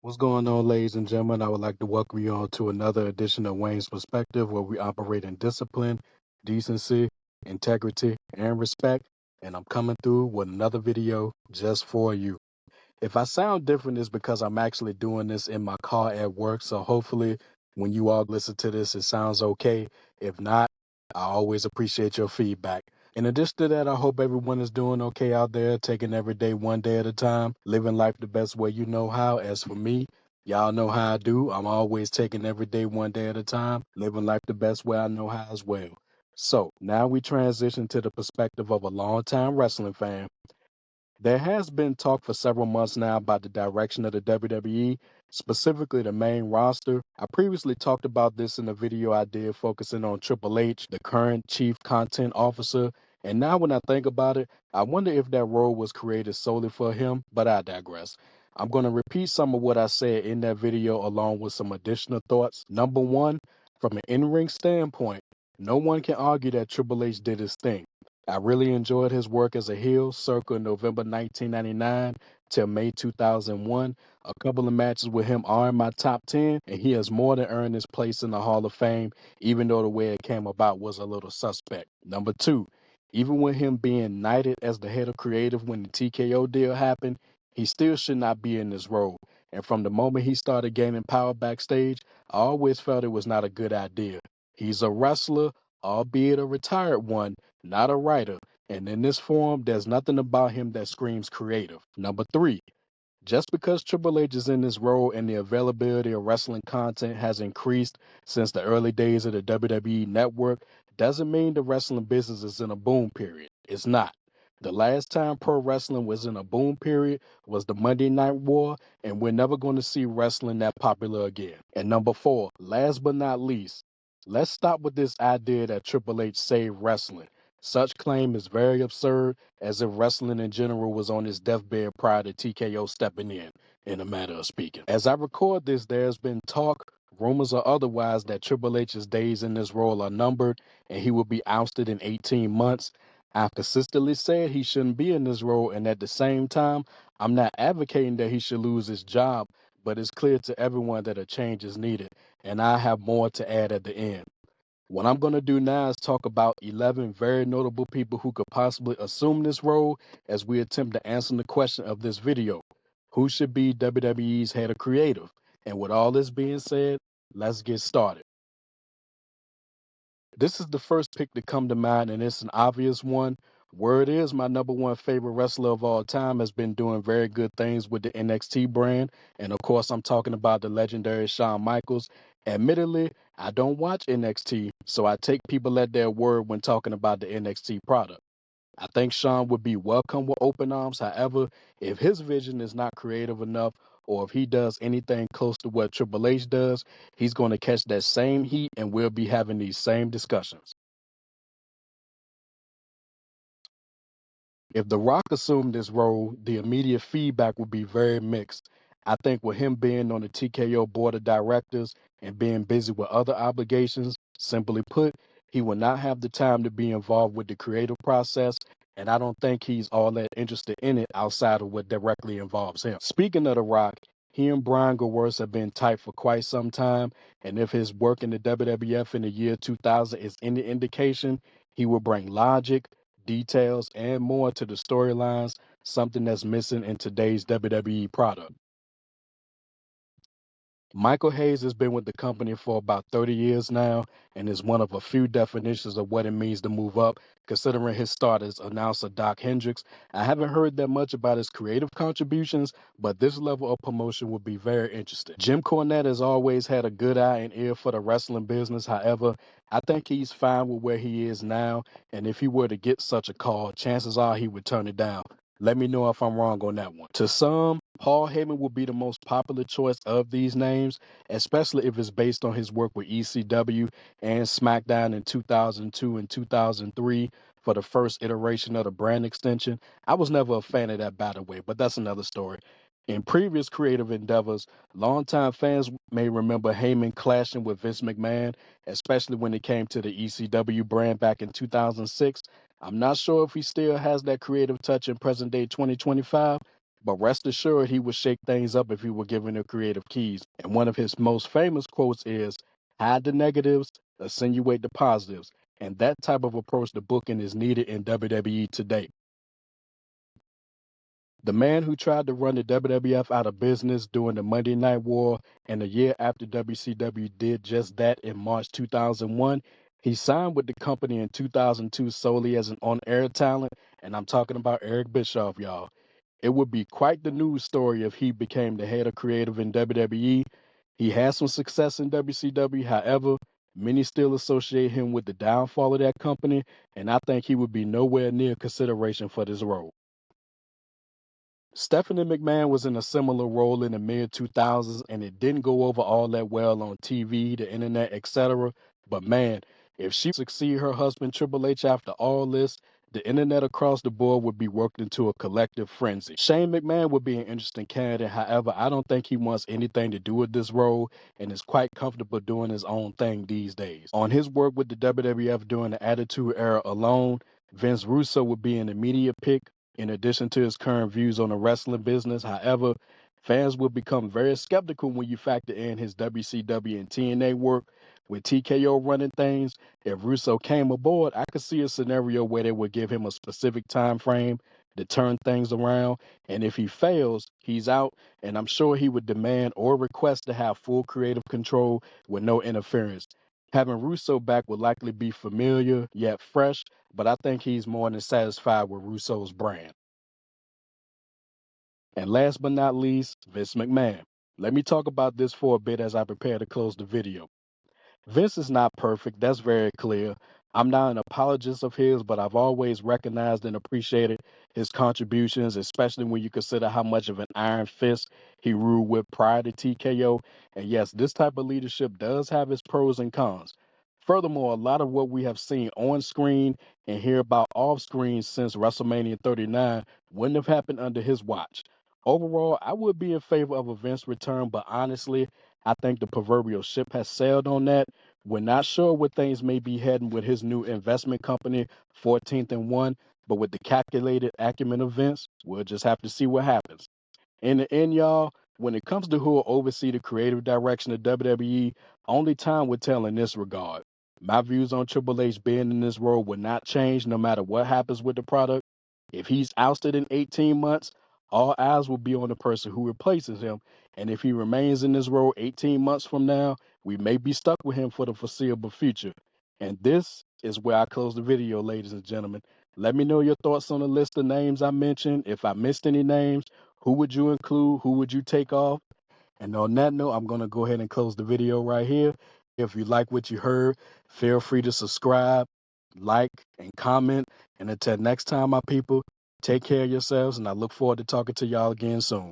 What's going on, ladies and gentlemen? I would like to welcome you all to another edition of Wayne's Perspective, where we operate in discipline, decency, integrity, and respect. And I'm coming through with another video just for you. If I sound different, it's because I'm actually doing this in my car at work. So hopefully, when you all listen to this, it sounds okay. If not, I always appreciate your feedback. In addition to that, I hope everyone is doing okay out there, taking every day one day at a time, living life the best way you know how. As for me, y'all know how I do. I'm always taking every day one day at a time, living life the best way I know how as well. So now we transition to the perspective of a longtime wrestling fan. There has been talk for several months now about the direction of the WWE, specifically the main roster. I previously talked about this in a video I did focusing on Triple H, the current chief content officer. And now when I think about it, I wonder if that role was created solely for him, but I digress. I'm going to repeat some of what I said in that video along with some additional thoughts. Number one, from an in-ring standpoint, no one can argue that Triple H did his thing. I really enjoyed his work as a heel circa November 1999 till May 2001. A couple of matches with him are in my top 10, and he has more than earned his place in the Hall of Fame, even though the way it came about was a little suspect. Number two, even with him being knighted as the head of creative when the TKO deal happened, he still should not be in this role. And from the moment he started gaining power backstage, I always felt it was not a good idea. He's a wrestler, albeit a retired one, not a writer, and in this form, there's nothing about him that screams creative. Number three, just because Triple H is in this role and the availability of wrestling content has increased since the early days of the WWE network doesn't mean the wrestling business is in a boom period. It's not. The last time pro wrestling was in a boom period was the Monday Night War, and we're never going to see wrestling that popular again. And number four, last but not least, let's stop with this idea that Triple H saved wrestling. Such claim is very absurd, as if wrestling in general was on its deathbed prior to TKO stepping in a matter of speaking. As I record this, there's been talk, rumors or otherwise, that Triple H's days in this role are numbered and he will be ousted in 18 months. I've consistently said he shouldn't be in this role, and at the same time, I'm not advocating that he should lose his job, but it's clear to everyone that a change is needed, and I have more to add at the end. What I'm going to do now is talk about 11 very notable people who could possibly assume this role as we attempt to answer the question of this video. Who should be WWE's head of creative? And with all this being said, let's get started. This is the first pick to come to mind, and it's an obvious one. Word is my number one favorite wrestler of all time has been doing very good things with the NXT brand. And of course, I'm talking about the legendary Shawn Michaels. Admittedly, I don't watch NXT, so I take people at their word when talking about the NXT product. I think Sean would be welcome with open arms. However, if his vision is not creative enough, or if he does anything close to what Triple H does, he's going to catch that same heat and we'll be having these same discussions. If The Rock assumed this role, the immediate feedback would be very mixed. I think with him being on the TKO board of directors and being busy with other obligations, simply put, he will not have the time to be involved with the creative process, and I don't think he's all that interested in it outside of what directly involves him. Speaking of The Rock, he and Brian Gewirtz have been tight for quite some time, and if his work in the WWF in the year 2000 is any indication, he will bring logic, details, and more to the storylines, something that's missing in today's WWE product. Michael Hayes has been with the company for about 30 years now and is one of a few definitions of what it means to move up, considering his start as announcer Doc Hendricks. I haven't heard that much about his creative contributions, but this level of promotion would be very interesting. Jim Cornette has always had a good eye and ear for the wrestling business. However, I think he's fine with where he is now, and if he were to get such a call, chances are he would turn it down. Let me know if I'm wrong on that one. To some, Paul Heyman will be the most popular choice of these names, especially if it's based on his work with ECW and SmackDown in 2002 and 2003 for the first iteration of the brand extension. I was never a fan of that, by the way, but that's another story. In previous creative endeavors, longtime fans may remember Heyman clashing with Vince McMahon, especially when it came to the ECW brand back in 2006. I'm not sure if he still has that creative touch in present day 2025. but rest assured he would shake things up if he were given the creative keys. And one of his most famous quotes is, hide the negatives, insinuate the positives. And that type of approach to booking is needed in WWE today. The man who tried to run the WWF out of business during the Monday Night War and a year after WCW did just that in March 2001, he signed with the company in 2002 solely as an on-air talent, and I'm talking about Eric Bischoff, y'all. It would be quite the news story if he became the head of creative in WWE. He had some success in WCW, however, many still associate him with the downfall of that company, and I think he would be nowhere near consideration for this role. Stephanie McMahon was in a similar role in the mid 2000s, and it didn't go over all that well on TV, the internet, etc. But man, if she succeed her husband Triple H after all this, the internet across the board would be worked into a collective frenzy. Shane McMahon would be an interesting candidate. However, I don't think he wants anything to do with this role and is quite comfortable doing his own thing these days. On his work with the WWF during the Attitude Era alone, Vince Russo would be an immediate pick. In addition to his current views on the wrestling business, however, fans will become very skeptical when you factor in his WCW and TNA work. With TKO running things, if Russo came aboard, I could see a scenario where they would give him a specific time frame to turn things around. And if he fails, he's out. And I'm sure he would demand or request to have full creative control with no interference. Having Russo back would likely be familiar yet fresh, but I think he's more than satisfied with Russo's brand. And last but not least, Vince McMahon. Let me talk about this for a bit as I prepare to close the video. Vince is not perfect, that's very clear. I'm not an apologist of his, but I've always recognized and appreciated his contributions, especially when you consider how much of an iron fist he ruled with prior to TKO. And yes, this type of leadership does have its pros and cons. Furthermore, a lot of what we have seen on screen and hear about off screen since WrestleMania 39 wouldn't have happened under his watch. Overall, I would be in favor of a Vince return, but honestly, I think the proverbial ship has sailed on that. We're not sure where things may be heading with his new investment company, 14th and 1, but with the calculated acumen of Vince, we'll just have to see what happens. In the end, y'all, when it comes to who will oversee the creative direction of WWE, only time will tell in this regard. My views on Triple H being in this role will not change no matter what happens with the product. If he's ousted in 18 months, all eyes will be on the person who replaces him. And if he remains in this role 18 months from now, we may be stuck with him for the foreseeable future. And this is where I close the video, ladies and gentlemen. Let me know your thoughts on the list of names I mentioned. If I missed any names, who would you include? Who would you take off? And on that note, I'm going to go ahead and close the video right here. If you like what you heard, feel free to subscribe, like, and comment. And until next time, my people, take care of yourselves, and I look forward to talking to y'all again soon.